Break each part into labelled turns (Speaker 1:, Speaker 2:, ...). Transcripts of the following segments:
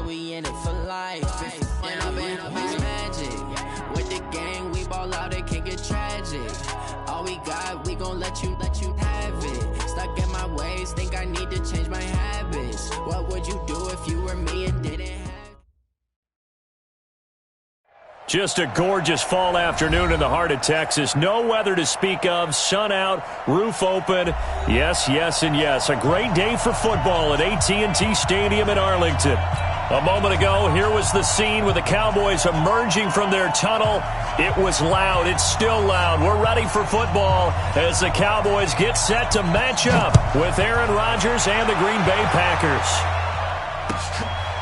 Speaker 1: yeah, we in it for life. And I've been magic. With the gang, we ball out, it can get tragic. All we got, we gon' let you have it. Stuck in my ways, think I need to change my habits. What would you do if you were me and didn't have?
Speaker 2: Just a gorgeous fall afternoon in the heart of Texas. No weather to speak of. Sun out, roof open. Yes, yes, and yes. A great day for football at AT&T Stadium in Arlington. A moment ago, here was the scene with the Cowboys emerging from their tunnel. It was loud. It's still loud. We're ready for football as the Cowboys get set to match up with Aaron Rodgers and the Green Bay Packers.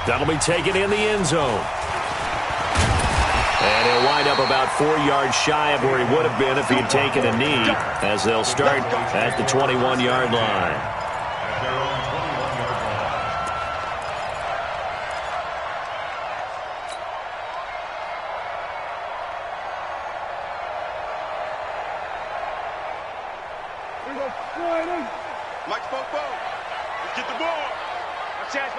Speaker 2: That'll be taken in the end zone. And he'll wind up about 4 yards shy of where he would have been if he had taken a knee, as they'll start at the 21-yard line.
Speaker 3: Mike Popo, let's get the ball. My chance.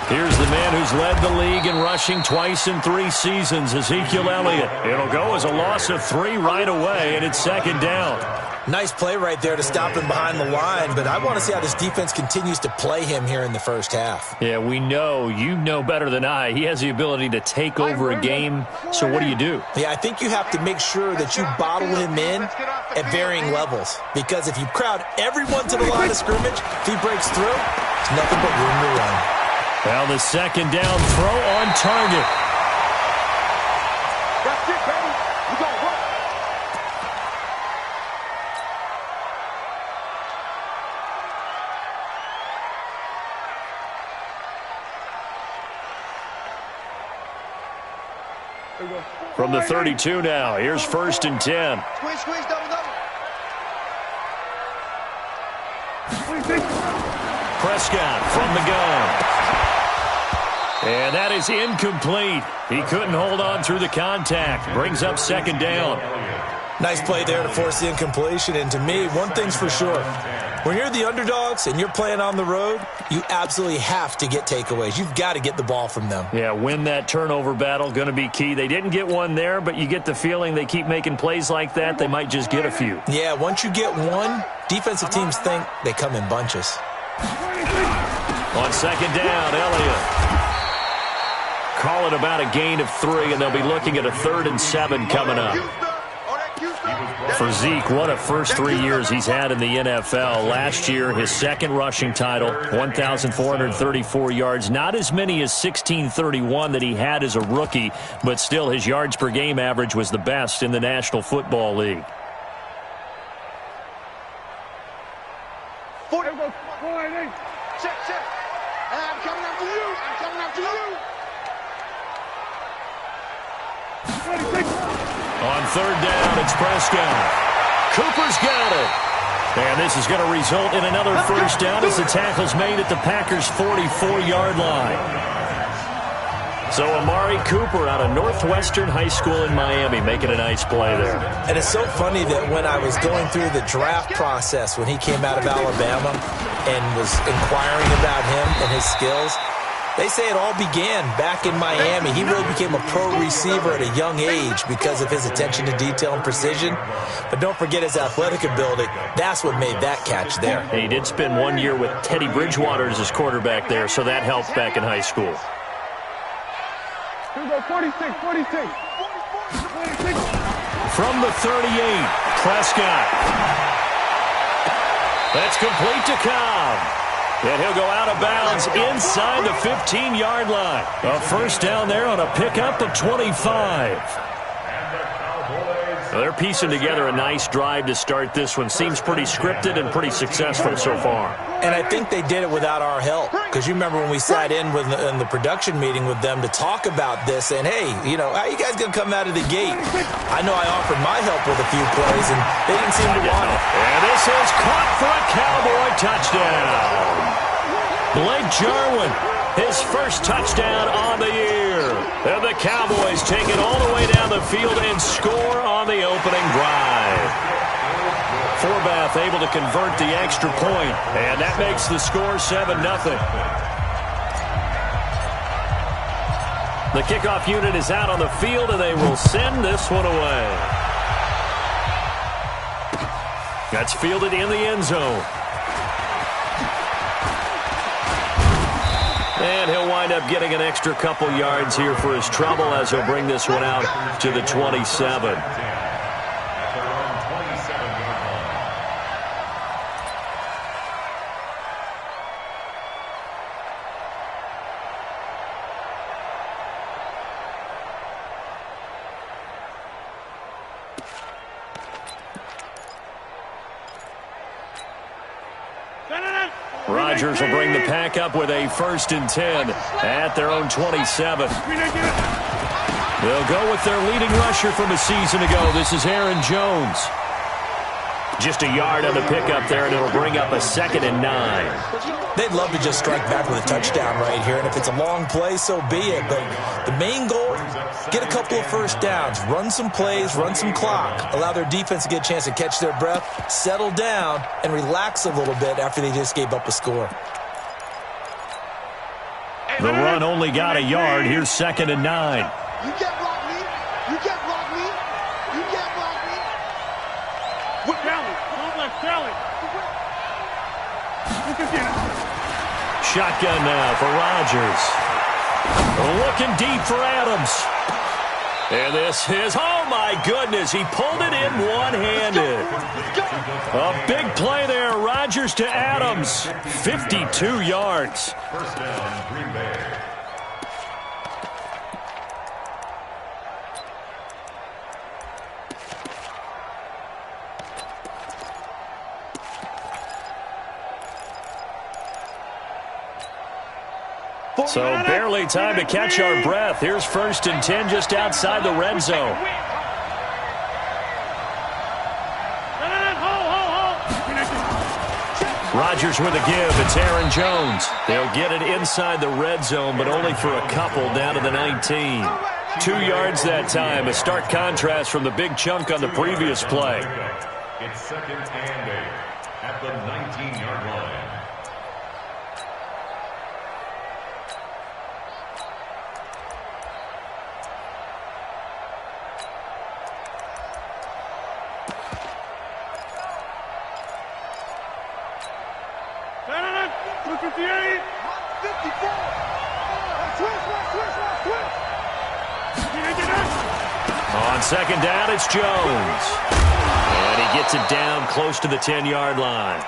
Speaker 2: Here's the man who's led the league in rushing twice in 3 seasons, Ezekiel Elliott. It'll go as a loss of 3 right away, and it's second down.
Speaker 4: Nice play right there to stop him behind the line, but I want to see how this defense continues to play him here in the first half.
Speaker 2: Yeah, we know. You know better than I. He has the ability to take over a game, so what do?
Speaker 4: Yeah, I think you have to make sure that you bottle him in at varying levels, because if you crowd everyone to the line of scrimmage, if he breaks through, it's nothing but room to run.
Speaker 2: Well, the second down throw on target.
Speaker 3: That's it, baby. We gonna work.
Speaker 2: From the 32 now, here's 1st and 10.
Speaker 3: Squeeze, double.
Speaker 2: Prescott from the gun. And that is incomplete. He couldn't hold on through the contact. Brings up second down.
Speaker 4: Nice play there to force the incompletion. And to me, one thing's for sure. When you're the underdogs and you're playing on the road, you absolutely have to get takeaways. You've got to get the ball from them.
Speaker 2: Yeah, win that turnover battle, going to be key. They didn't get one there, but you get the feeling they keep making plays like that, they might just get a few.
Speaker 4: Yeah, once you get one, defensive teams think they come in bunches.
Speaker 2: On second down, Elliott. Call it about a gain of 3, and they'll be looking at a 3rd and 7 coming up. For Zeke, what a first 3 years he's had in the NFL. Last year, his second rushing title, 1,434 yards. Not as many as 1,631 that he had as a rookie, but still his yards per game average was the best in the National Football League.
Speaker 3: Check. I'm coming after you.
Speaker 2: On 3rd down, it's Prescott. Cooper's got it. And this is going to result in another first down as the tackle's made at the Packers' 44-yard line. So Amari Cooper out of Northwestern High School in Miami making a nice play there.
Speaker 4: And it's so funny that when I was going through the draft process when he came out of Alabama and was inquiring about him and his skills, they say it all began back in Miami. He really became a pro receiver at a young age because of his attention to detail and precision. But don't forget his athletic ability. That's what made that catch there.
Speaker 2: And he did spend 1 year with Teddy Bridgewater as his quarterback there, so that helped back in high school.
Speaker 3: Here we go, 46.
Speaker 2: From the 38, Prescott. That's complete to Cobb. And he'll go out of bounds inside the 15-yard line. A first down there on a pickup of 25. Well, they're piecing together a nice drive to start this one. Seems pretty scripted and pretty successful so far.
Speaker 4: And I think they did it without our help. Because you remember when we sat in the production meeting with them to talk about this, and hey, how you guys going to come out of the gate? I know I offered my help with a few plays, and they didn't seem to want it.
Speaker 2: And this is caught for a Cowboy touchdown. Blake Jarwin, his first touchdown on the year. And the Cowboys take it all the way down the field and score on the opening drive. Forbath able to convert the extra point, and that makes the score 7-0. The kickoff unit is out on the field, and they will send this one away. That's fielded in the end zone. And he'll wind up getting an extra couple yards here for his trouble as he'll bring this one out to the 27. Rodgers will bring the pack up with a 1st and 10 at their own 27. They'll go with their leading rusher from a season ago. This is Aaron Jones. Just a yard on the pickup there, and it'll bring up a 2nd and 9.
Speaker 4: They'd love to just strike back with a touchdown right here, and if it's a long play, so be it. But the main goal, get a couple of first downs, run some plays, run some clock, allow their defense to get a chance to catch their breath, settle down, and relax a little bit after they just gave up a score.
Speaker 2: The run only got a yard. Here's 2nd and 9.
Speaker 3: You can't block me. You can't block me. You can't block me. What Sally? Don't let Sally. Look at him.
Speaker 2: Shotgun now for Rodgers. Looking deep for Adams. And this is, oh my goodness, he pulled it in one-handed. A big play there, Rodgers to Adams. 52 yards.
Speaker 5: First down, Green Bay.
Speaker 2: So barely time to catch our breath. Here's 1st and 10 just outside the red zone. Rodgers with a give. It's Aaron Jones. They'll get it inside the red zone, but only for a couple down to the 19. 2 yards that time. A stark contrast from the big chunk on the previous play.
Speaker 5: It's 2nd and 8 at the 19-yard line.
Speaker 3: Look at the 8. 54.
Speaker 2: On 2nd down, it's Jones. And he gets it down close to the 10-yard line.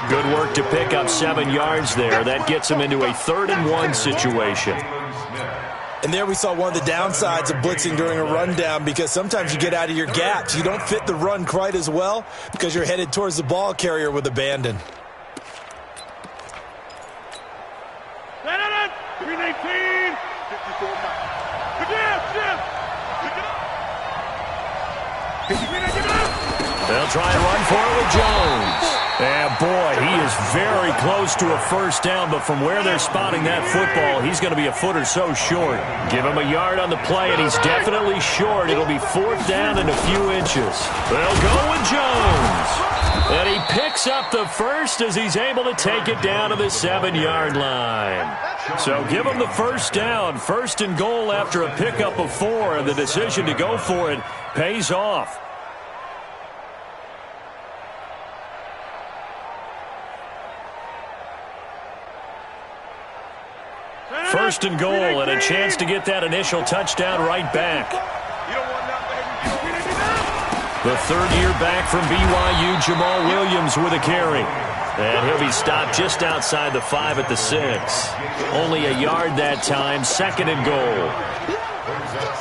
Speaker 2: Good work to pick up 7 yards there. That gets him into a 3rd and 1 situation.
Speaker 4: And there we saw one of the downsides of blitzing during a rundown, because sometimes you get out of your gaps. You don't fit the run quite as well because you're headed towards the ball carrier with abandon.
Speaker 3: Green 18. 54.
Speaker 2: They'll try and run for it with Jones. And boy, he is very close to a 1st down, but from where they're spotting that football, he's going to be a foot or so short. Give him a yard on the play, and he's definitely short. It'll be 4th down and a few inches. They'll go with Jones. And he picks up the 1st as he's able to take it down to the 7-yard line. So give him the 1st down, 1st and goal after a pickup of 4, and the decision to go for it pays off. First and goal, and a chance to get that initial touchdown right back. The 3rd year back from BYU, Jamal Williams with a carry. And he'll be stopped just outside the 5 at the 6. Only a yard that time, 2nd and goal.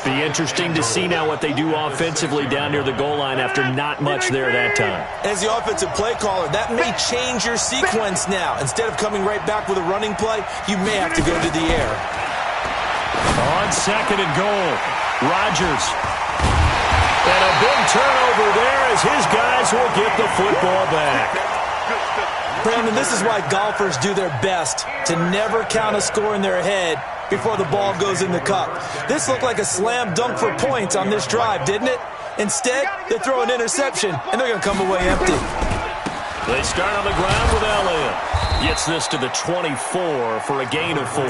Speaker 2: Be interesting to see now what they do offensively down near the goal line after not much there that time.
Speaker 4: As the offensive play caller, that may change your sequence now. Instead of coming right back with a running play, you may have to go to the air.
Speaker 2: On 2nd and goal, Rodgers. And a big turnover there as his guys will get the football back.
Speaker 4: Brandon, this is why golfers do their best to never count a score in their head before the ball goes in the cup. This looked like a slam dunk for points on this drive, didn't it? Instead, they throw an interception, and they're going to come away empty.
Speaker 2: They start on the ground with Elliott. Gets this to the 24 for a gain of 4.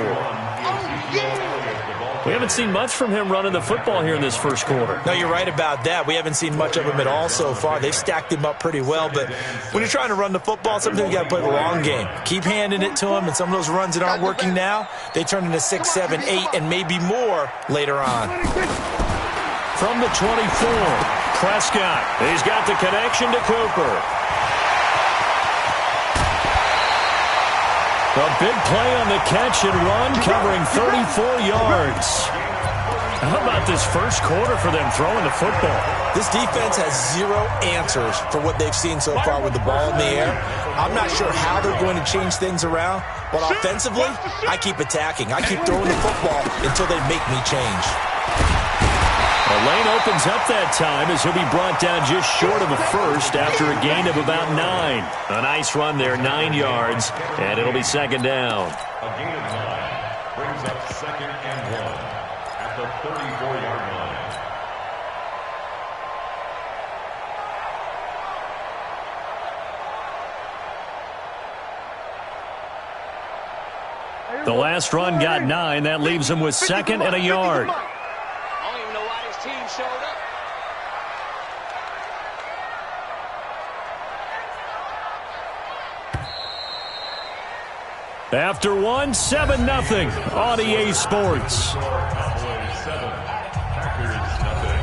Speaker 2: We haven't seen much from him running the football here in this first quarter.
Speaker 4: No, you're right about that. We haven't seen much of him at all so far. They've stacked him up pretty well, but when you're trying to run the football, sometimes you got to play the long game. Keep handing it to him, and some of those runs that aren't working now, they turn into 6, 7, 8, and maybe more later on.
Speaker 2: From the 24, Prescott. He's got the connection to Cooper. A big play on the catch and run, covering 34 yards. How about this first quarter for them throwing the football?
Speaker 4: This defense has zero answers for what they've seen so far with the ball in the air. I'm not sure how they're going to change things around, but offensively, I keep attacking. I keep throwing the football until they make me change.
Speaker 2: The lane opens up that time as he'll be brought down just short of a first after a gain of about 9. A nice run there, 9 yards, and it'll be second down.
Speaker 5: A gain of 9 brings up 2nd and 1 at the 34-yard line.
Speaker 2: The last run got 9. That leaves him with 2nd and a yard.
Speaker 3: Showed up.
Speaker 2: After 1, 7-0 on EA Sports.
Speaker 5: Cowboys 7, Packers nothing.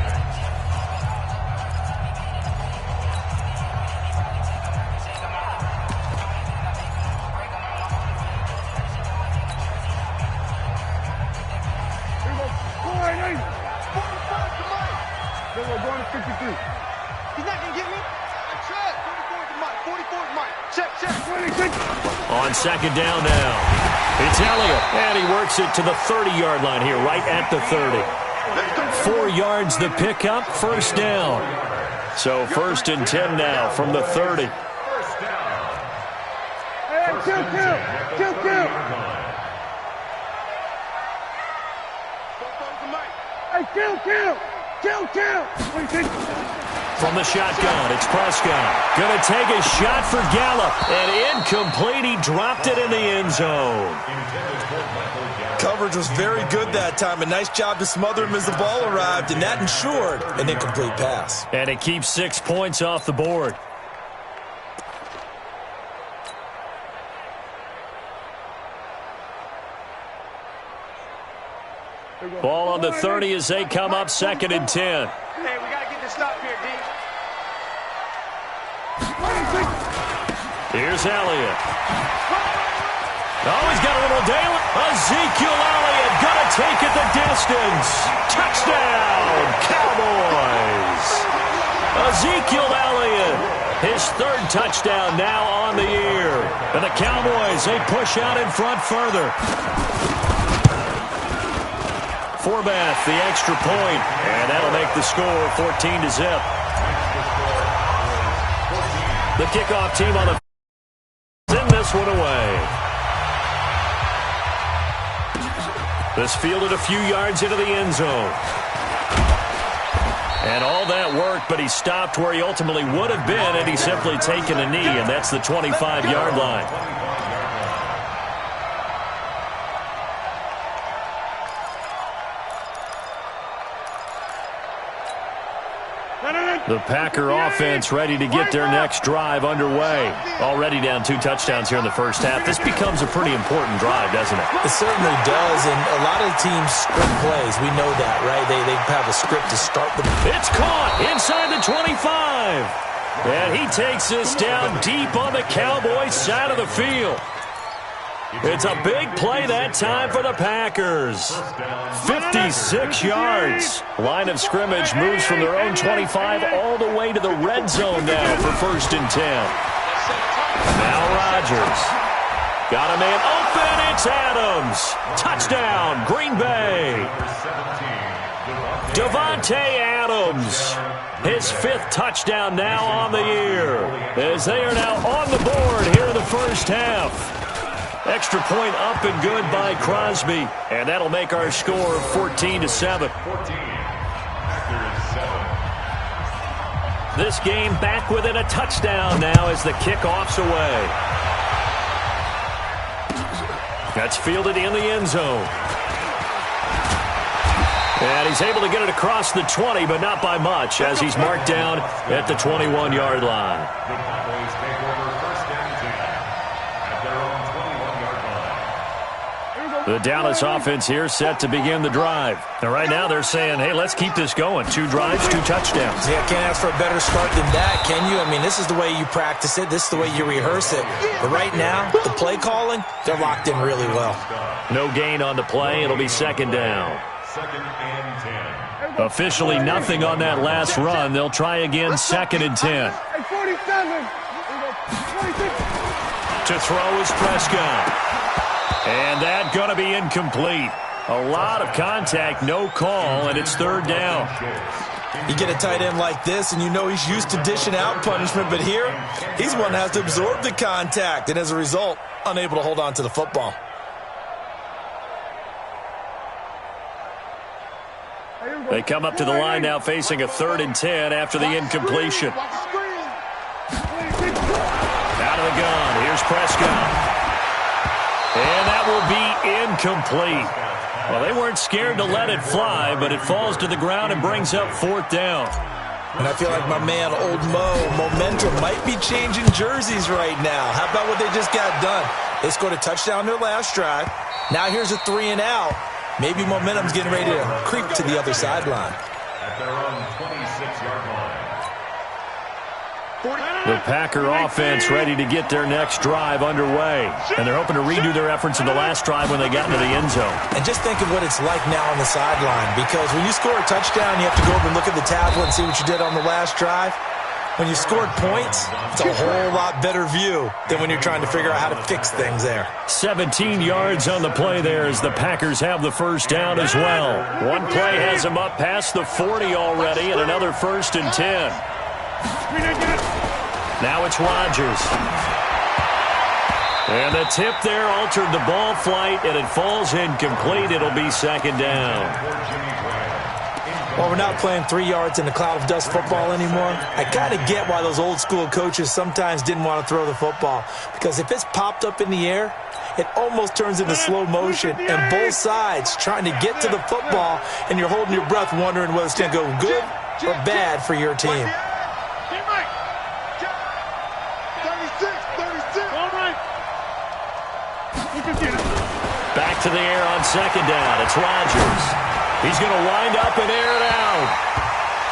Speaker 3: We're going to 53. He's not going to get me. I tried. 44 is mine. 44 is mine. Check, check. 26.
Speaker 2: On second down now. It's Elliott, and he works it to the 30-yard line here, right at the 30. 4 yards the pickup, first down. So 1st and 10 now from the 30.
Speaker 5: First down.
Speaker 3: Hey, kill. Hey, kill.
Speaker 2: From the shotgun, it's Prescott. Going to take a shot for Gallup. And incomplete. He dropped it in the end zone.
Speaker 4: Coverage was very good that time. A nice job to smother him as the ball arrived, and that ensured an incomplete pass.
Speaker 2: And it keeps 6 points off the board. Ball on the 30 as they come up 2nd and 10.
Speaker 3: Hey, we got to get this stop here, D.
Speaker 2: Here's Elliott. Oh, he's got a little daily. Ezekiel Elliott going to take it the distance. Touchdown, Cowboys. Ezekiel Elliott, his 3rd touchdown now on the year. And the Cowboys, they push out in front further. Forbath, the extra point, and that'll make the score 14-0. The kickoff team on the send this one away. This fielded a few yards into the end zone. And all that worked, but he stopped where he ultimately would have been had he simply taken a knee, and that's the 25-yard line. The Packer offense ready to get their next drive underway. Already down 2 touchdowns here in the first half. This becomes a pretty important drive, doesn't it?
Speaker 4: It certainly does, and a lot of teams script plays. We know that, right? They have a script to start the...
Speaker 2: It's caught inside the 25. And he takes this down deep on the Cowboys side of the field. It's a big play that time for the Packers. 56 yards. Line of scrimmage moves from their own 25 all the way to the red zone now for 1st and 10. Now Rodgers. Got a man open. It's Adams. Touchdown, Green Bay. Davante Adams. His 5th touchdown now on the year. As they are now on the board here in the first half. Extra point up and good by Crosby. And that'll make our score 14-7. This game back within a touchdown now as the kickoff's away. That's fielded in the end zone. And he's able to get it across the 20, but not by much, as he's marked down at the 21-yard line.
Speaker 5: The Cowboys take over first and 10 at their own 21-yard line.
Speaker 2: The Dallas offense here set to begin the drive. And right now they're saying, hey, let's keep this going. 2 drives, 2 touchdowns.
Speaker 4: Yeah, can't ask for a better start than that, can you? I mean, this is the way you practice it. This is the way you rehearse it. But right now, the play calling, they're locked in really well.
Speaker 2: No gain on the play. It'll be second down.
Speaker 5: Second and 10.
Speaker 2: Officially nothing on that last run. They'll try again, second and 10.
Speaker 3: Hey, 47. 26.
Speaker 2: To throw is Prescott. And that going to be incomplete. A lot of contact, no call, and it's third down.
Speaker 4: You get a tight end like this, and you know he's used to dishing out punishment, but here, he's one that has to absorb the contact, and as a result, unable to hold on to the football.
Speaker 2: They come up to the line now facing a third and 10 after the incompletion. Out of the gun, here's Prescott. And that will be incomplete. Well, they weren't scared to let it fly, but it falls to the ground and brings up fourth down.
Speaker 4: And I feel like my man, Old Mo, momentum might be changing jerseys right now. How about what they just got done? They scored a touchdown their last drive. Now here's a 3 and out. Maybe momentum's getting ready to creep to the other sideline.
Speaker 5: At their own 26-yard line.
Speaker 2: The Packer offense ready to get their next drive underway. And they're hoping to redo their efforts in the last drive when they got into the end zone.
Speaker 4: And just think of what it's like now on the sideline. Because when you score a touchdown, you have to go over and look at the tablet and see what you did on the last drive. When you scored points, it's a whole lot better view than when you're trying to figure out how to fix things there.
Speaker 2: 17 yards on the play there as the Packers have the first down as well. One play has them up past the 40 already, and another first and 10. Now it's Rodgers. And the tip there altered the ball flight, and it falls incomplete. It'll be second down.
Speaker 4: Well, we're not playing 3 yards in a cloud of dust football anymore. I kind of get why those old school coaches sometimes didn't want to throw the football. Because if it's popped up in the air, it almost turns into slow motion. And both sides trying to get to the football, and you're holding your breath wondering whether it's going to go good or bad for your team.
Speaker 2: Back to the air on second down. It's Rodgers. He's going to wind up and air it out.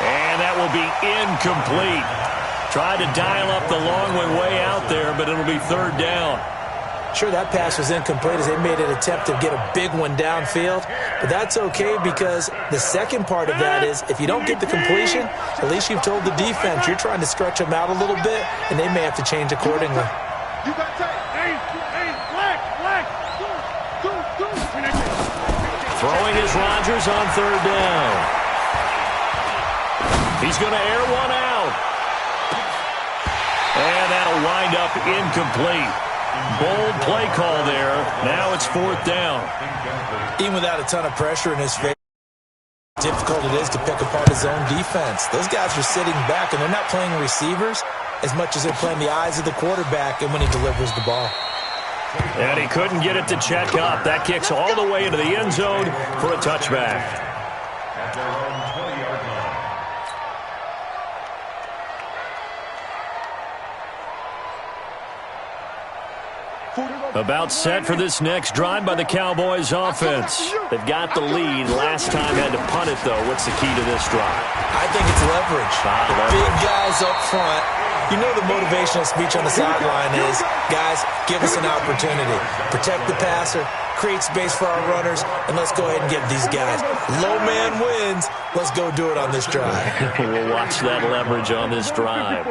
Speaker 2: And that will be incomplete. Tried to dial up the long way out there, but it'll be third down.
Speaker 4: Sure, that pass was incomplete as they made an attempt to get a big one downfield. But that's okay because the second part of that is if you don't get the completion, at least you've told the defense you're trying to stretch them out a little bit, and they may have to change accordingly.
Speaker 2: Throwing is Rodgers on third down. He's going to air one out. And that'll wind up incomplete. Bold play call there. Now it's fourth down.
Speaker 4: Even without a ton of pressure in his face, difficult it is to pick apart his own defense. Those guys are sitting back, and they're not playing receivers as much as they're playing the eyes of the quarterback and when he delivers the ball.
Speaker 2: And he couldn't get it to check up. That kicks all the way into the end zone for a touchback.
Speaker 5: At their own 20-yard line.
Speaker 2: About set for this next drive by the Cowboys offense. They've got the lead. Last time had to punt it, though. What's the key to this drive?
Speaker 4: I think it's leverage. Big guys up front. You know the motivational speech on the sideline is, guys, give us an opportunity. Protect the passer, create space for our runners, and let's go ahead and get these guys. Low man wins. Let's go do it on this drive.
Speaker 2: We'll watch that leverage on this drive.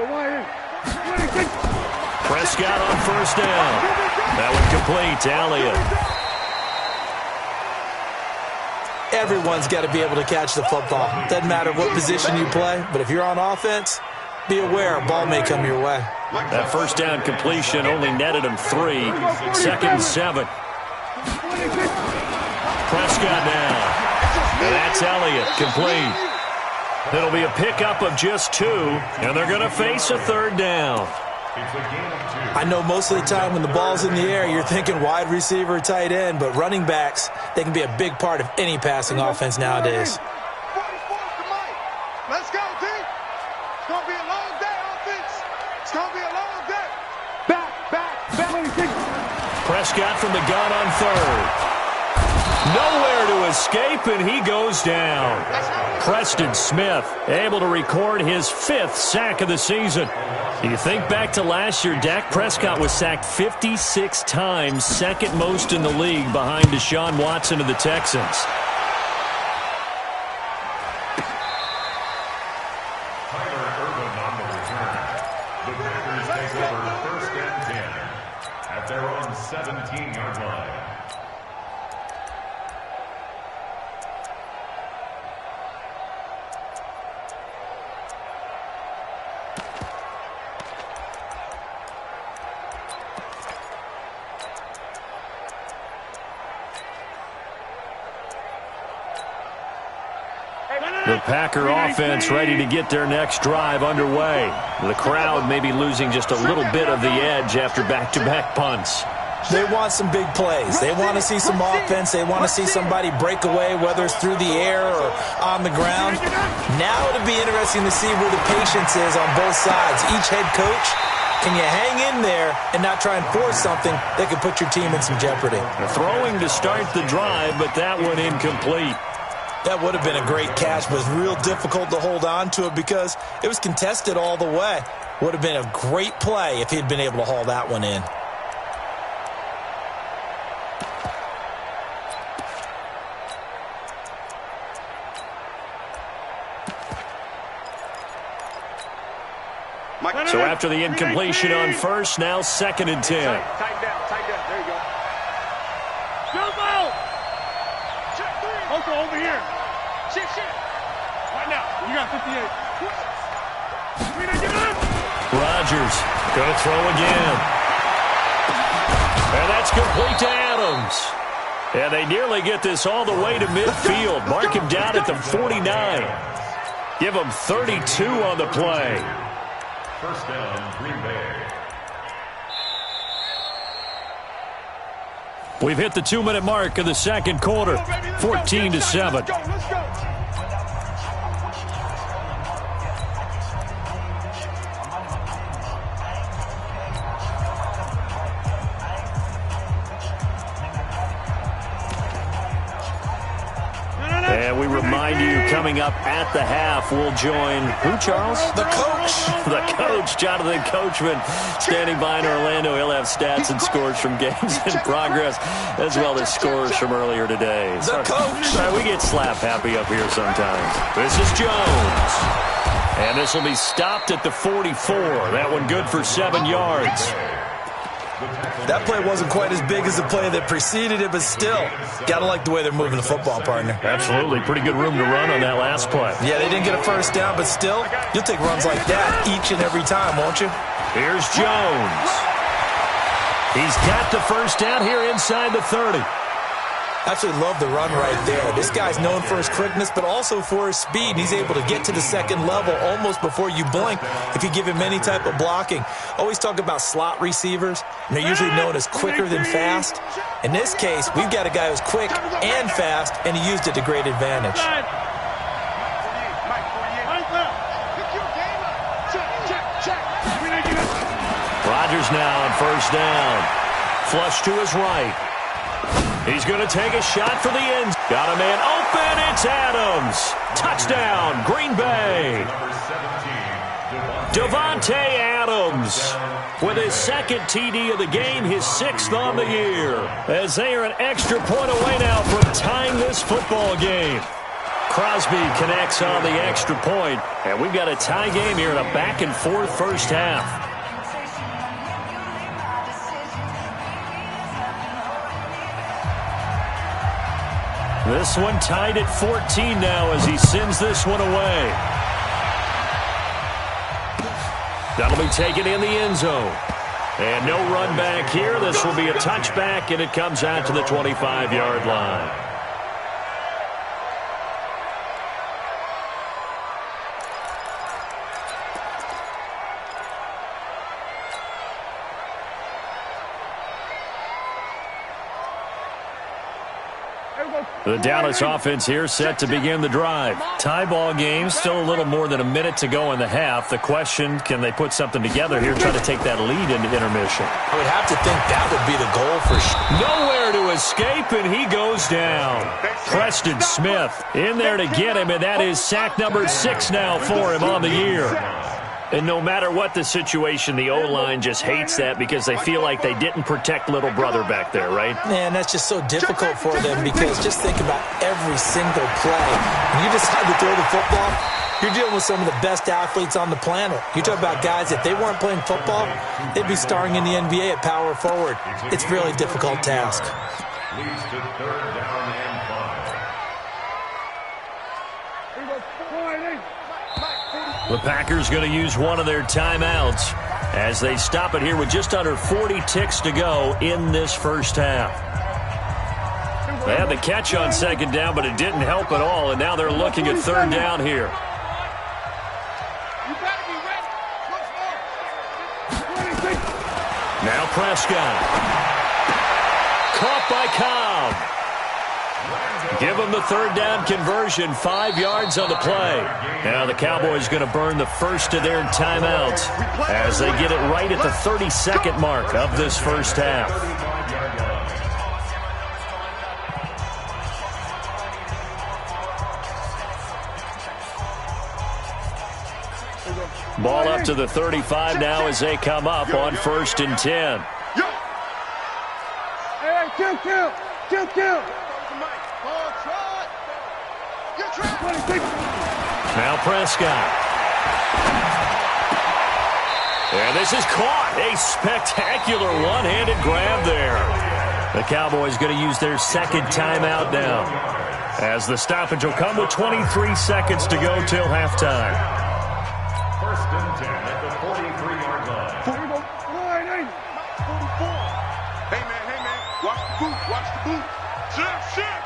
Speaker 2: Prescott on first down. That one complete to Elliott.
Speaker 4: Everyone's got to be able to catch the football. Doesn't matter what position you play, but if you're on offense, be aware a ball may come your way.
Speaker 2: That first down completion only netted him 3. Second and 7. Prescott now. And that's Elliott, complete. It'll be a pickup of just 2, and they're going to face a third down.
Speaker 5: It's a gain of 2.
Speaker 4: I know most of the time when the ball's in the air, you're thinking wide receiver, tight end, but running backs, they can be a big part of any passing offense nowadays.
Speaker 3: 44's to Mike. Let's go, D. It's going to be a long day, offense. It's going to be a long day. Back.
Speaker 2: Prescott from the gun on third. Nowhere to escape, and he goes down. Preston Smith able to record his 5th sack of the season. You think back to last year, Dak Prescott was sacked 56 times, second most in the league behind Deshaun Watson of the Texans.
Speaker 5: Tyler Ervin on the return. The Packers take over 1st and 10 at their own 17-yard line.
Speaker 2: The Packer offense ready to get their next drive underway. The crowd may be losing just a little bit of the edge after back-to-back punts.
Speaker 4: They want some big plays. They want to see some offense. They want to see somebody break away, whether it's through the air or on the ground. Now it'll be interesting to see where the patience is on both sides. Each head coach, can you hang in there and not try and force something that could put your team in some jeopardy?
Speaker 2: Throwing to start the drive, but that one incomplete.
Speaker 4: That would have been a great catch, but it was real difficult to hold on to it because it was contested all the way. Would have been a great play if he'd been able to haul that one in.
Speaker 2: So after the incompletion on first, now 2nd and 10.
Speaker 3: Tighten down. There you go. Jumbo! Check 3. Oko, over here. Shit. Right now. You got 58.
Speaker 2: Rodgers going to throw again. And that's complete to Adams. And they nearly get this all the way to midfield. Mark him down at the 49. Give him 32 on the play.
Speaker 5: 1st down, Green Bay.
Speaker 2: We've hit the 2-minute mark of the second quarter, 14-7.
Speaker 3: Let's go.
Speaker 2: And we remind you, coming up at the half, we'll join who, Charles?
Speaker 4: The coach.
Speaker 2: The coach, Jonathan Coachman, standing by in Orlando. He'll have stats and scores from games in progress, as well as scores from earlier today.
Speaker 4: The coach.
Speaker 2: We get slap happy up here sometimes. This is Jones. And this will be stopped at the 44. That one good for 7 yards.
Speaker 4: That play wasn't quite as big as the play that preceded it, but still, got to like the way they're moving the football, partner.
Speaker 2: Absolutely. Pretty good room to run on that last play.
Speaker 4: Yeah, they didn't get a first down, but still, you'll take runs like that each and every time, won't you?
Speaker 2: Here's Jones. He's got the first down here inside the 30.
Speaker 4: Absolutely love the run right there. This guy's known for his quickness, but also for his speed. He's able to get to the second level almost before you blink if you give him any type of blocking. Always talk about slot receivers, and they're usually known as quicker than fast. In this case, we've got a guy who's quick and fast, and he used it to great advantage.
Speaker 2: Rodgers now on first down. Flush to his right. He's going to take a shot for the end. Got a man open. It's Adams. Touchdown, Green Bay. Davante Adams with his 2nd TD of the game, his 6th on the year. As they are an extra point away now from tying this football game. Crosby connects on the extra point, and we've got a tie game here in a back-and-forth first half. This one tied at 14 now as he sends this one away. That'll be taken in the end zone. And no run back here. This will be a touchback, and it comes out to the 25-yard line. The Dallas offense here set to begin the drive. Tie ball game, still a little more than a minute to go in the half. The question, can they put something together here, try to take that lead into intermission?
Speaker 4: I would have to think that would be the goal for sure.
Speaker 2: Nowhere to escape, and he goes down. Preston Smith in there to get him, and that is sack number 6 now for him on the year. And no matter what the situation, the O-line just hates that because they feel like they didn't protect little brother back there, right?
Speaker 4: Man, that's just so difficult for them because just think about every single play. When you decide to throw the football, you're dealing with some of the best athletes on the planet. You talk about guys, if they weren't playing football, they'd be starring in the NBA at power forward. It's a really difficult task.
Speaker 5: Leads to 3rd down and 5.
Speaker 2: The Packers going to use one of their timeouts as they stop it here with just under 40 ticks to go in this first half. They had the catch on 2nd down, but it didn't help at all, and now they're looking at 3rd down here. Now Prescott. Caught by Cobb. Give them the 3rd down conversion, 5 yards on the play. Now the Cowboys going to burn the first of their timeouts as they get it right at the 32nd mark of this first half. Ball up to the 35 now as they come up on 1st and 10.
Speaker 3: Hey, kill.
Speaker 2: Now Prescott. And this is caught. A spectacular one-handed grab there. The Cowboys going to use their 2nd timeout now, as the stoppage will come with 23 seconds to go till halftime.
Speaker 5: 1st and 10 at the 43-yard line.
Speaker 3: Hey, man. Watch the boot. Shit.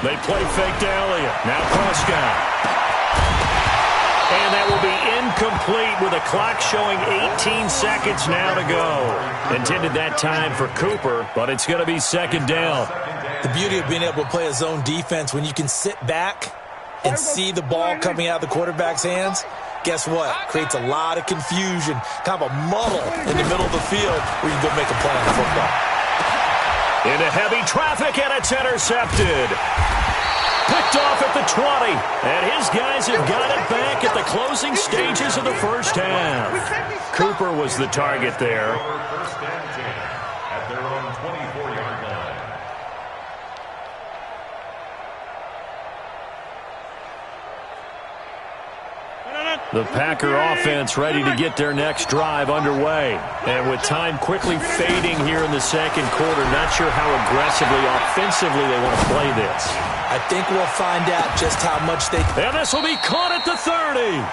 Speaker 2: They play fake to Elliott. Now Prescott. And that will be incomplete with a clock showing 18 seconds now to go. Intended that time for Cooper, but it's going to be 2nd down.
Speaker 4: The beauty of being able to play a zone defense when you can sit back and see the ball coming out of the quarterback's hands, guess what? Creates a lot of confusion, kind of a muddle in the middle of the field where you can go make a play on the football.
Speaker 2: Into heavy traffic, and it's intercepted. Picked off at the 20, and his guys have got it back at the closing stages of the first half. Cooper was the target there.
Speaker 5: 1st and 10 at their own 24-yard line.
Speaker 2: The Packer offense ready to get their next drive underway. And with time quickly fading here in the 2nd quarter, not sure how aggressively, offensively they want to play this.
Speaker 4: I think we'll find out just how much they...
Speaker 2: And this will be caught at the 30.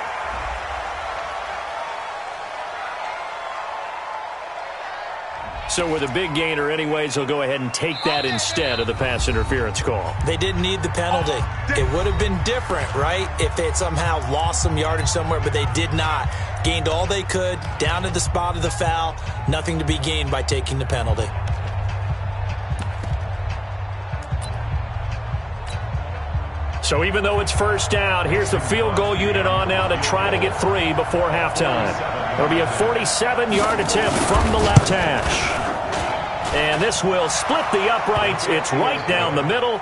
Speaker 2: So with a big gainer anyways, he'll go ahead and take that instead of the pass interference call.
Speaker 4: They didn't need the penalty. It would have been different, right, if they had somehow lost some yardage somewhere, but they did not. Gained all they could, down to the spot of the foul. Nothing to be gained by taking the penalty.
Speaker 2: So even though it's 1st down, here's the field goal unit on now to try to get 3 before halftime. It'll be a 47-yard attempt from the left hash. And this will split the uprights. It's right down the middle.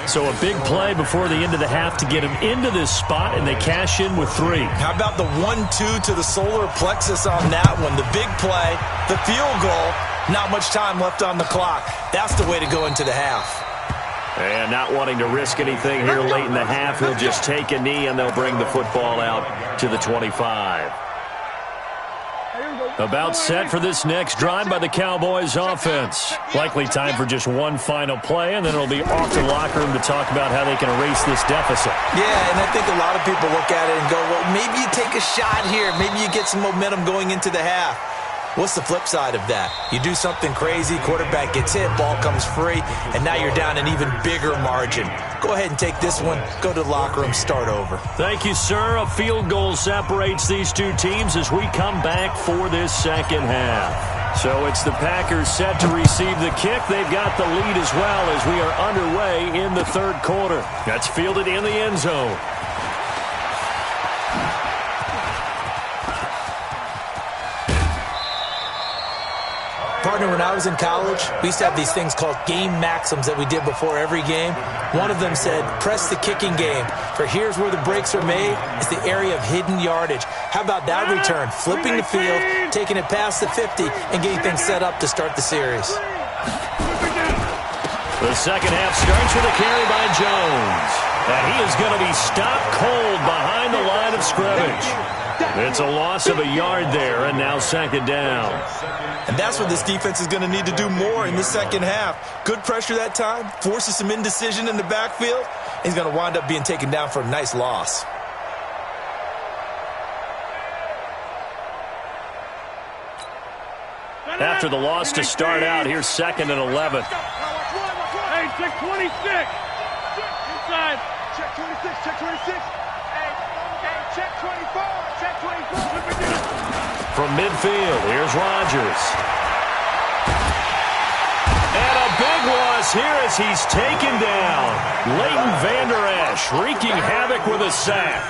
Speaker 2: So a big play before the end of the half to get him into this spot, and they cash in with 3.
Speaker 4: How about the 1-2 to the solar plexus on that one? The big play, the field goal, not much time left on the clock. That's the way to go into the half.
Speaker 2: And not wanting to risk anything here late in the half, he'll just take a knee, and they'll bring the football out to the 25. About set for this next drive by the Cowboys offense. Likely time for just one final play, and then it'll be off to the locker room to talk about how they can erase this deficit.
Speaker 4: Yeah, and I think a lot of people look at it and go, well, maybe you take a shot here. Maybe you get some momentum going into the half. What's the flip side of that? You do something crazy, quarterback gets hit, ball comes free, and now you're down an even bigger margin. Go ahead and take this one, go to the locker room, start over.
Speaker 2: Thank you, sir. A field goal separates these two teams as we come back for this second half. So it's the Packers set to receive the kick. They've got the lead as well as we are underway in the third quarter. That's fielded in the end zone.
Speaker 4: Partner, when I was in college, we used to have these things called game maxims that we did before every game. One of them said, press the kicking game. For here's where the breaks are made. It's the area of hidden yardage. How about that return? Flipping the field, taking it past the 50, and getting things set up to start the series.
Speaker 2: The second half starts with a carry by Jones. And he is going to be stopped cold behind the line of scrimmage. It's a loss of a yard there, and now second down.
Speaker 4: And that's what this defense is going to need to do more in the second half. Good pressure that time, forces some indecision in the backfield. He's going to wind up being taken down for a nice loss.
Speaker 2: After the loss to start out, here's 2nd and 11.
Speaker 3: Hey, check 26. Inside. Check 26, check 26. Hey, check 24, check 24.
Speaker 2: From midfield, here's Rodgers. And a big loss here as he's taken down. Leighton Vander Esch wreaking havoc with a sack.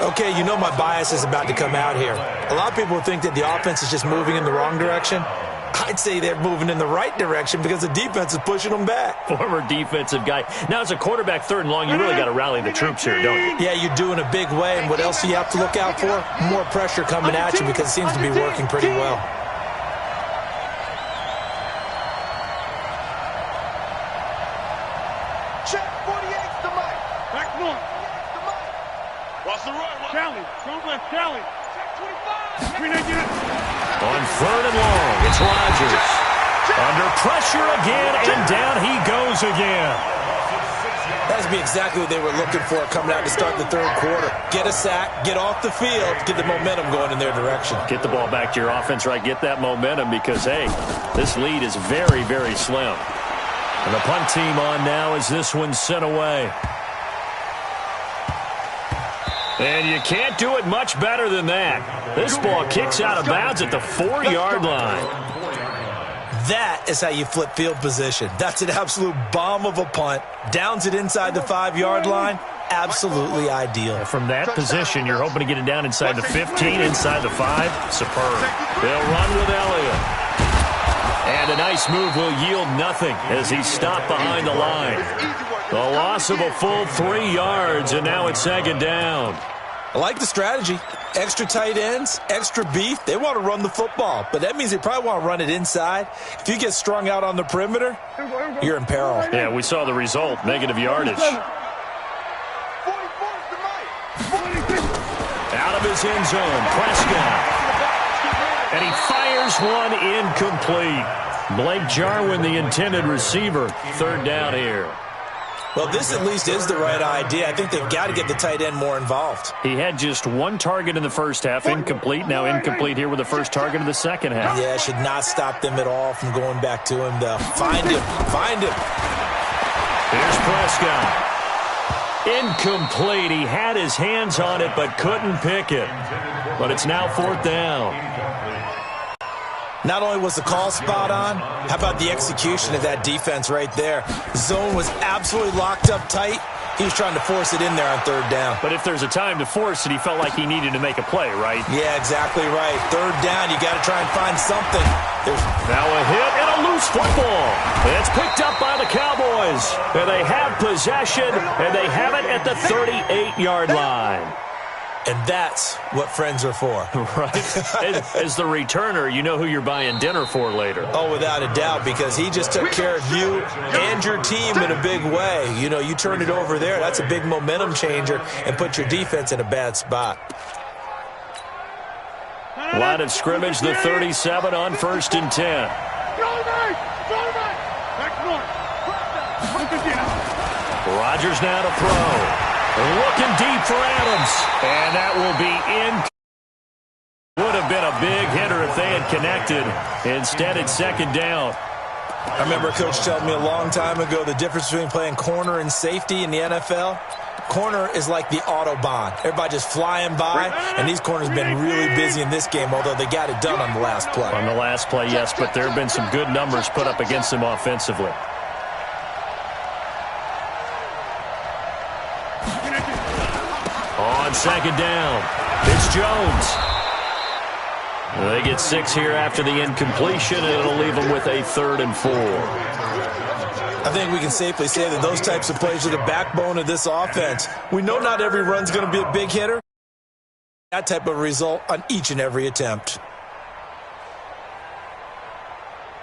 Speaker 4: Okay, you know my bias is about to come out here. A lot of people think that the offense is just moving in the wrong direction. I'd say they're moving in the right direction because the defense is pushing them back.
Speaker 2: Former defensive guy. Now, as a quarterback 3rd and long, you really got to rally the troops here, don't you?
Speaker 4: Yeah, you do in a big way. And what else do you have to look out for? More pressure coming at you because it seems to be working pretty well.
Speaker 3: Check 48's the mic. Back north. Watch the right. Callie. Strong left. Callie. Check 25.
Speaker 2: On 3rd and long, it's Rodgers. Under pressure again, and down he goes again.
Speaker 4: That's be exactly what they were looking for coming out to start the third quarter. Get a sack, get off the field, get the momentum going in their direction.
Speaker 2: Get the ball back to your offense, right? Get that momentum because, hey, this lead is very, very slim. And the punt team on now as this one's sent away. And you can't do it much better than that. This ball kicks out of bounds at the 4-yard line.
Speaker 4: That is how you flip field position. That's an absolute bomb of a punt. Downs it inside the 5-yard line. Absolutely ideal.
Speaker 2: From that position, you're hoping to get it down inside the 15, inside the 5. Superb. They'll run with Elliott. And a nice move will yield nothing as he's stopped behind the line. The loss of a full 3 yards, and now it's 2nd down.
Speaker 4: I like the strategy. Extra tight ends, extra beef. They want to run the football, but that means they probably want to run it inside. If you get strung out on the perimeter, you're in peril.
Speaker 2: Yeah, we saw the result, negative yardage. Out of his end zone, Prescott. And he fires one incomplete. Blake Jarwin, the intended receiver. 3rd down here.
Speaker 4: Well, this at least is the right idea. I think they've got to get the tight end more involved.
Speaker 2: He had just 1 target in the first half, incomplete. Now incomplete here with the first target of the second half.
Speaker 4: Yeah, should not stop them at all from going back to him, though. Find him. Find him.
Speaker 2: Here's Prescott. Incomplete. He had his hands on it but couldn't pick it. But it's now 4th down.
Speaker 4: Not only was the call spot on, how about the execution of that defense right there? Zone was absolutely locked up tight. He was trying to force it in there on 3rd down.
Speaker 2: But if there's a time to force it, he felt like he needed to make a play, right?
Speaker 4: Yeah, exactly right. 3rd down, you got to try and find something.
Speaker 2: Now a hit and a loose football. It's picked up by the Cowboys. And they have possession, and they have it at the 38-yard line.
Speaker 4: And that's what friends are for.
Speaker 2: Right. As the returner, you know who you're buying dinner for later.
Speaker 4: Oh, without a doubt, because he just took care of you and your team in a big way. You know, you turn it over there, that's a big momentum changer and put your defense in a bad spot.
Speaker 2: Line of scrimmage, the 37 on 1st and 10. Rodgers now to throw. Looking deep for Adams. And that will be in. Would have been a big hitter if they had connected. Instead, it's 2nd down.
Speaker 4: I remember a coach telling me a long time ago the difference between playing corner and safety in the NFL. Corner is like the Autobahn. Everybody just flying by, and these corners have been really busy in this game, although they got it done on the last play.
Speaker 2: On the last play, yes, but there have been some good numbers put up against them offensively. On second down, it's Jones. They get 6 here after the incompletion, and it'll leave them with a 3rd and 4.
Speaker 4: I think we can safely say that those types of plays are the backbone of this offense. We know not every run's going to be a big hitter. That type of result on each and every attempt.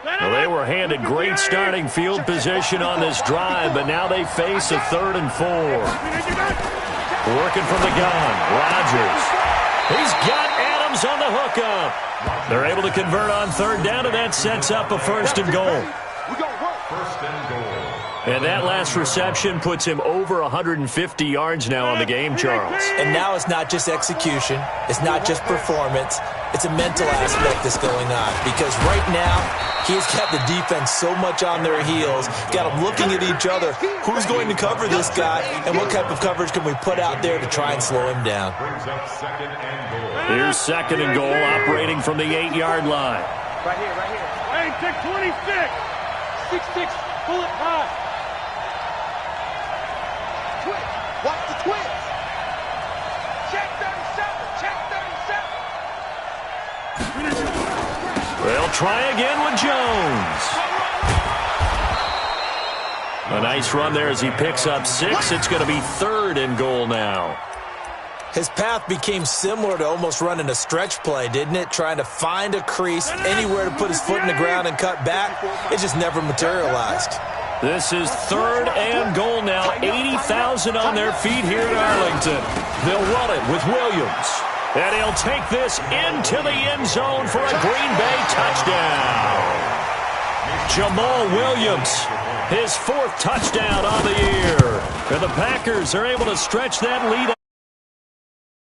Speaker 2: Well, they were handed great starting field position on this drive, but now they face a 3rd and 4. Working from the gun, Rodgers. He's got Adams on the hookup. They're able to convert on 3rd down, and that sets up a 1st and goal.
Speaker 5: First and goal.
Speaker 2: And that last reception puts him over 150 yards now on the game, Charles.
Speaker 4: And now it's not just execution. It's not just performance. It's a mental aspect that's going on. Because right now, he's got the defense so much on their heels, got them looking at each other. Who's going to cover this guy, and what type of coverage can we put out there to try and slow him down?
Speaker 5: Brings up 2nd and goal.
Speaker 2: Here's 2nd and goal, operating from the 8-yard line.
Speaker 3: Right here, right here. Hey, check 26. 6-6, pull it high. Twitch, watch the twitch. Check 37, check 37.
Speaker 2: They'll try again with Jones. A nice run there as he picks up 6. It's going to be 3rd and goal now.
Speaker 4: His path became similar to almost running a stretch play, didn't it? Trying to find a crease, anywhere to put his foot in the ground and cut back. It just never materialized.
Speaker 2: This is 3rd and goal now. 80,000 on their feet here in Arlington. They'll run it with Williams. And he'll take this into the end zone for a Green Bay touchdown. Jamal Williams, his 4th touchdown on the year. And the Packers are able to stretch that lead.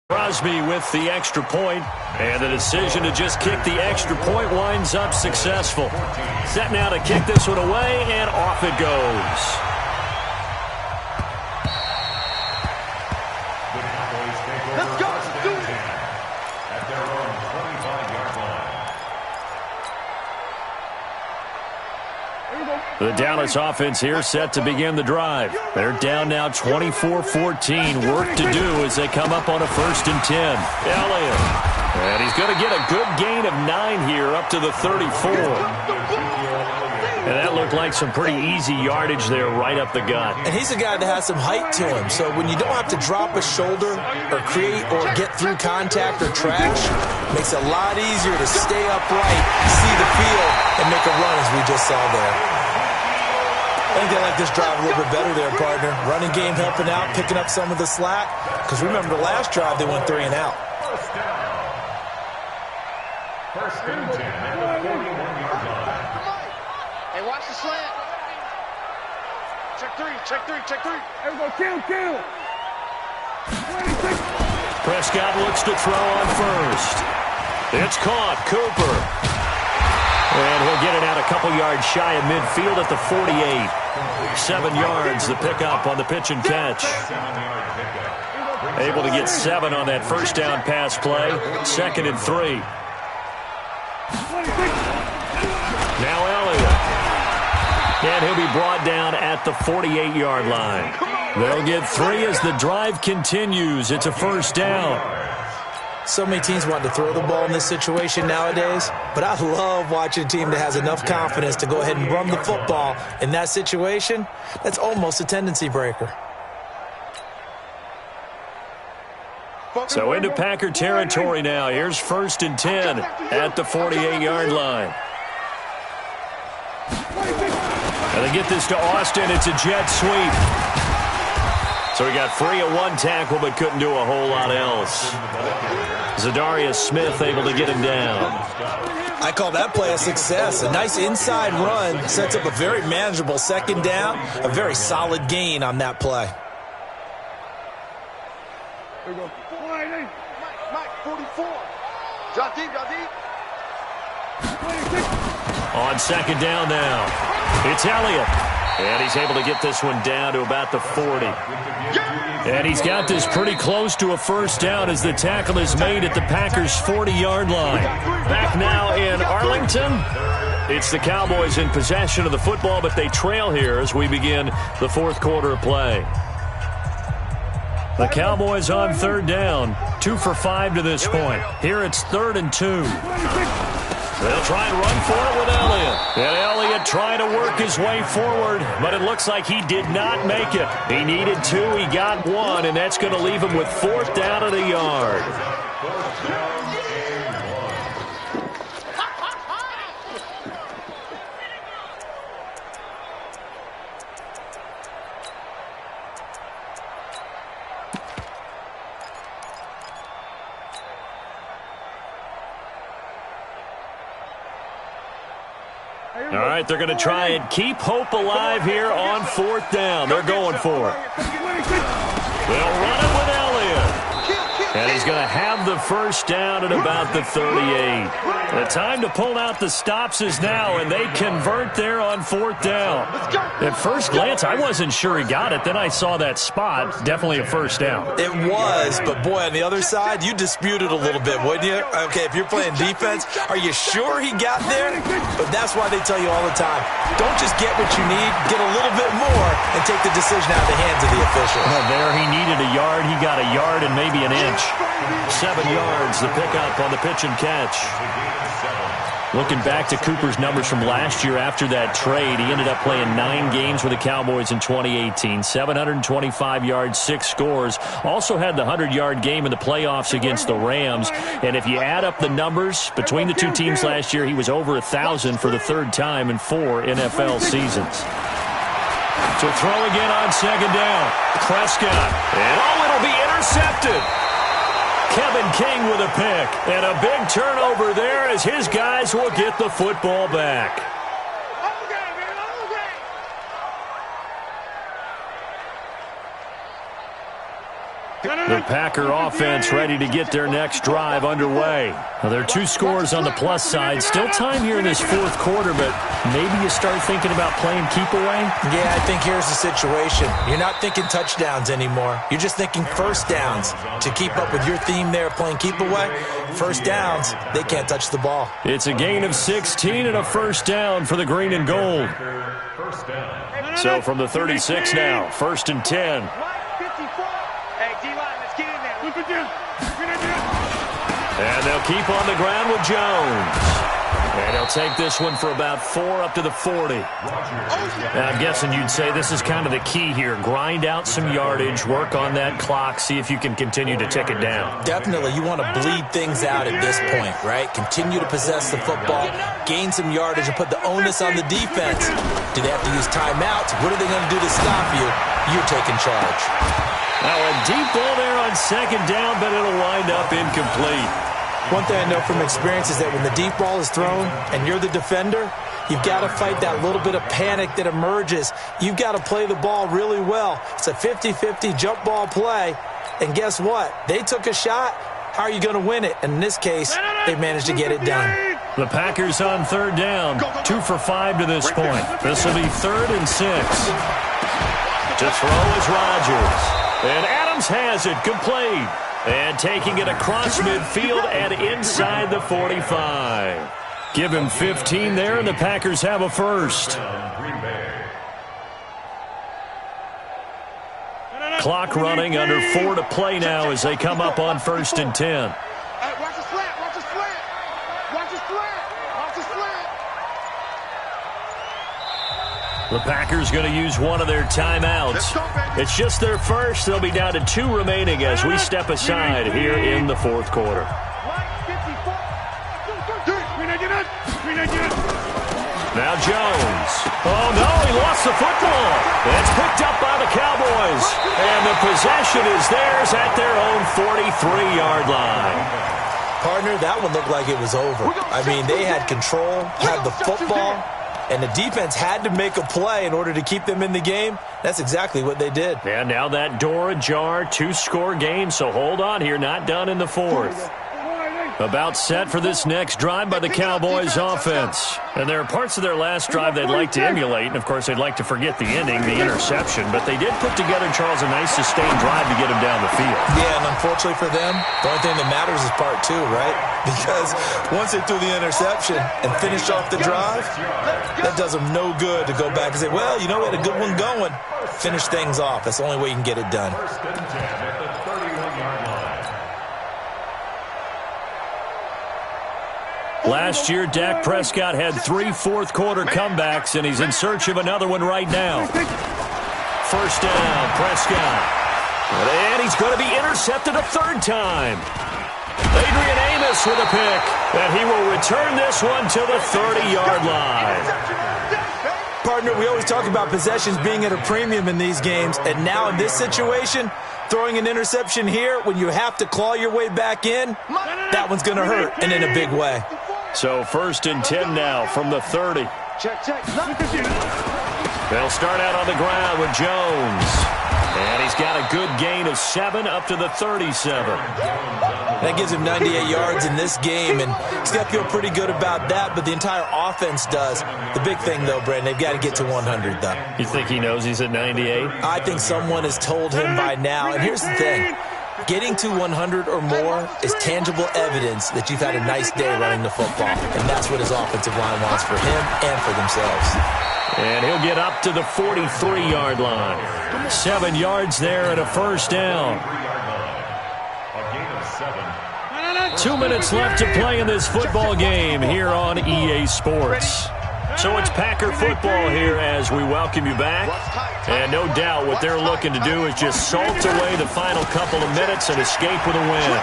Speaker 2: Crosby with the extra point, and the decision to just kick the extra point winds up successful. Set now to kick this one away, and off it goes.
Speaker 5: The Cowboys take over. Let's go. First and 10 at their own 25-yard line.
Speaker 2: The Dallas offense here set to begin the drive. They're down now 24-14. Work to do as they come up on a 1st and 10. Elliott. And he's going to get a good gain of 9 here up to the 34. And that looked like some pretty easy yardage there right up the gut.
Speaker 4: And he's a guy that has some height to him. So when you don't have to drop a shoulder or create or get through contact or trash, it makes it a lot easier to stay upright, see the field, and make a run as we just saw there. I think they like this drive a little bit better there, partner. Running game helping out, picking up some of the slack. Because remember, the last drive, they went 3 and out.
Speaker 5: First down. First and 10 at the 41-yard line.
Speaker 3: Hey, watch the slant. Check 3, check 3, check 3. There we go, kill. 26.
Speaker 2: Prescott looks to throw on 1st. It's caught. Cooper. And he'll get it out a couple yards shy of midfield at the 48. 7 yards, the pickup on the pitch and catch.
Speaker 5: 7-yard pickup.
Speaker 2: Able to get 7 on that 1st down pass play. 2nd and 3. Now Elliott. And he'll be brought down at the 48-yard line. They'll get 3 as the drive continues. It's a 1st down.
Speaker 4: So many teams want to throw the ball in this situation nowadays, but I love watching a team that has enough confidence to go ahead and run the football in that situation. That's almost a tendency breaker.
Speaker 2: So into Packer territory now. Here's 1st and 10 at the 48-yard line. And they get this to Austin. It's a jet sweep. So he got free of 1 tackle but couldn't do a whole lot else. Zadarius Smith able to get him down.
Speaker 4: I call that play a success. A nice inside run sets up a very manageable 2nd down. A very solid gain on that play.
Speaker 3: There we go. Mike, 44. Drop deep. 26.
Speaker 2: On 2nd down now. It's Elliott. And he's able to get this one down to about the 40. And he's got this pretty close to a first down as the tackle is made at the Packers' 40-yard line. Back now in Arlington. It's the Cowboys in possession of the football, but they trail here as we begin the fourth quarter of play. The Cowboys on third down, 2 for 5 to this point. Here it's 3rd and 2. They'll try and run for it with Elliott. And Elliott trying to work his way forward, but it looks like he did not make it. He needed 2, he got 1, and that's going to leave him with 4th down at a yard. All right, they're going to try and keep hope alive here on 4th down. They're going for it. They'll run it with Elliott. And he's going to have the first down at about the 38. The time to pull out the stops is now, and they convert there on 4th down. At first glance, I wasn't sure he got it. Then I saw that spot. Definitely a first down.
Speaker 4: It was, but boy, on the other side, you disputed a little bit, wouldn't you? Okay, if you're playing defense, are you sure he got there? But that's why they tell you all the time, don't just get what you need, get a little bit more, and take the decision out of the hands of the official.
Speaker 2: Well, there he needed a yard. He got a yard and maybe an inch. 7 yards, the pickup on the pitch and catch. Looking back to Cooper's numbers from last year after that trade, he ended up playing 9 games with the Cowboys in 2018. 725 yards, 6 scores. Also had the 100-yard game in the playoffs against the Rams. And if you add up the numbers between the two teams last year, he was over 1,000 for the 3rd time in 4 NFL seasons. So throw again on 2nd down. Prescott. And it'll be intercepted. Kevin King with a pick, and a big turnover there as his guys will get the football back. The Packer offense ready to get their next drive underway. Now, there are 2 scores on the plus side. Still time here in this 4th quarter, but maybe you start thinking about playing keep away?
Speaker 4: Yeah, I think here's the situation. You're not thinking touchdowns anymore. You're just thinking first downs. To keep up with your theme there, playing keep away, first downs, they can't touch the ball.
Speaker 2: It's a gain of 16 and a first down for the green and gold. So from the 36 now, 1st and 10. And they'll keep on the ground with Jones. And he'll take this one for about 4 up to the 40. Now, I'm guessing you'd say this is kind of the key here. Grind out some yardage, work on that clock, see if you can continue to tick it down.
Speaker 4: Definitely. You want to bleed things out at this point, right? Continue to possess the football, gain some yardage, and put the onus on the defense. Do they have to use timeouts? What are they going to do to stop you? You're taking charge.
Speaker 2: Now, a deep ball there on 2nd down, but it'll wind up incomplete.
Speaker 4: One thing I know from experience is that when the deep ball is thrown and you're the defender, you've got to fight that little bit of panic that emerges. You've got to play the ball really well. It's a 50-50 jump ball play. And guess what? They took a shot. How are you going to win it? And in this case, they managed to get it done.
Speaker 2: The Packers on 3rd down, 2 for 5 to this point. This will be 3rd and 6. To throw is Rodgers. And Adams has it, complete. And taking it across midfield and inside the 45. Give him 15 there, and the Packers have a first. Clock running, under 4 to play now as they come up on 1st and 10.
Speaker 3: Watch the slant, watch the slant. Watch the slant, watch the slant.
Speaker 2: The Packers going to use one of their timeouts. It's just their first. They'll be down to 2 remaining as we step aside here in the 4th quarter. Now Jones. Oh, no, he lost the football. It's picked up by the Cowboys. And the possession is theirs at their own 43-yard line.
Speaker 4: Partner, that one looked like it was over. I mean, they had control, had the football, and the defense had to make a play in order to keep them in the game. That's exactly what they did.
Speaker 2: And now that door ajar, 2-score game, so hold on here, not done in the 4th. About set for this next drive by the Cowboys offense. And there are parts of their last drive they'd like to emulate, and of course they'd like to forget the ending, the interception, but they did put together, Charles, a nice sustained drive to get them down the field.
Speaker 4: Yeah, and unfortunately for them, the only thing that matters is part two, right? Because once they threw the interception and finished off the drive, that does them no good to go back and say, well, you know, we had a good one going. Finish things off. That's the only way you can get it done.
Speaker 5: First and 10 at the 31-yard line.
Speaker 2: Last year, Dak Prescott had 3 fourth-quarter comebacks, and he's in search of another one right now. First down, Prescott. And he's going to be intercepted a third time. Adrian Amos with a pick, and he will return this one to the 30-yard line.
Speaker 4: Partner, we always talk about possessions being at a premium in these games, and now in this situation, throwing an interception here when you have to claw your way back in, that one's going to hurt, and in a big way.
Speaker 2: So first and 10 now from the 30. They'll start out on the ground with Jones. And he's got a good gain of 7 up to the 37.
Speaker 4: That gives him 98 yards in this game, and he's got to feel pretty good about that, but the entire offense does. The big thing, though, Brandon, they've got to get to 100, though.
Speaker 2: You think he knows he's at 98?
Speaker 4: I think someone has told him by now, and here's the thing. Getting to 100 or more is tangible evidence that you've had a nice day running the football, and that's what his offensive line wants for him and for themselves.
Speaker 2: And he'll get up to the 43-yard line. 7 yards there and a first down.
Speaker 5: A gain of 7.
Speaker 2: 2 minutes left to play in this football game here on EA Sports. So it's Packer football here as we welcome you back. And no doubt what they're looking to do is just salt away the final couple of minutes and escape with a win.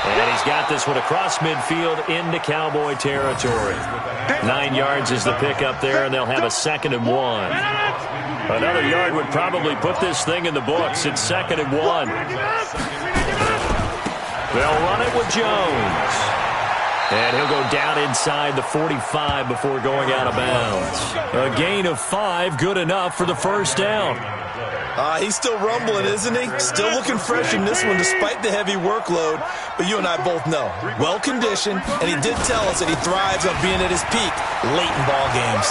Speaker 2: And he's got this one across midfield into Cowboy territory. 9 yards is the pickup there, and they'll have a 2nd and 1. Another yard would probably put this thing in the books. It's 2nd and 1. They'll run it with Jones. And he'll go down inside the 45 before going out of bounds. A gain of 5, good enough for the first down.
Speaker 4: He's still rumbling, isn't he? Still looking fresh in this one despite the heavy workload. But you and I both know, well-conditioned, and he did tell us that he thrives on being at his peak late in ball games.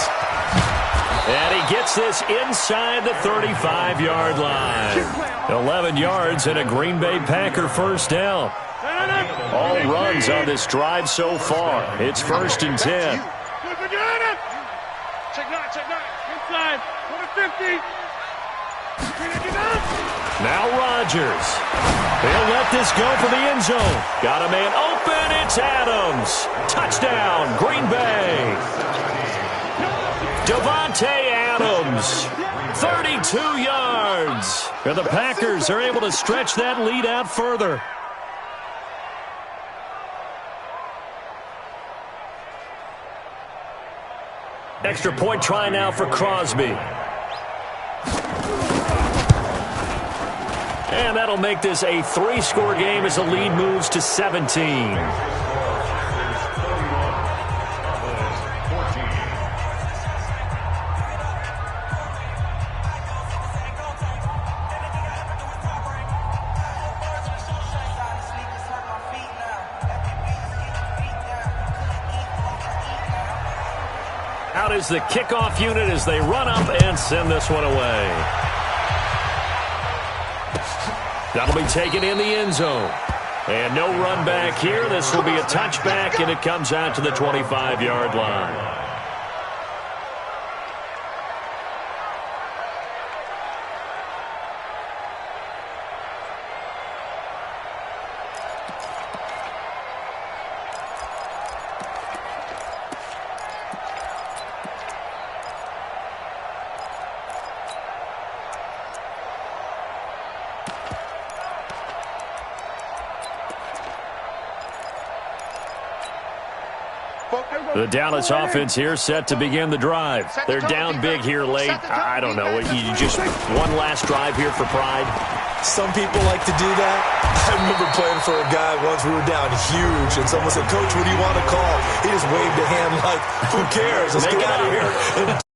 Speaker 2: And he gets this inside the 35-yard line. 11 yards and a Green Bay Packer first down. All runs on this drive so far. It's 1st and 10.
Speaker 3: Check 9. Inside. 50.
Speaker 2: Now Rodgers. He'll let this go for the end zone. Got a man open. It's Adams. Touchdown, Green Bay. Devontae Adams. 32 yards. And the Packers are able to stretch that lead out further. Extra point try now for Crosby. And that'll make this a 3-score game as the lead moves to 17. Out is the kickoff unit as they run up and send this one away. That'll be taken in the end zone. And no run back here. This will be a touchback, and it comes out to the 25-yard line. The Dallas offense here set to begin the drive. They're down big here late. I don't know. You just one last drive here for pride.
Speaker 4: Some people like to do that. I remember playing for a guy once. We were down huge, and someone said, "Coach, what do you want to call?" He just waved a hand like, "Who cares? Let's get out of here."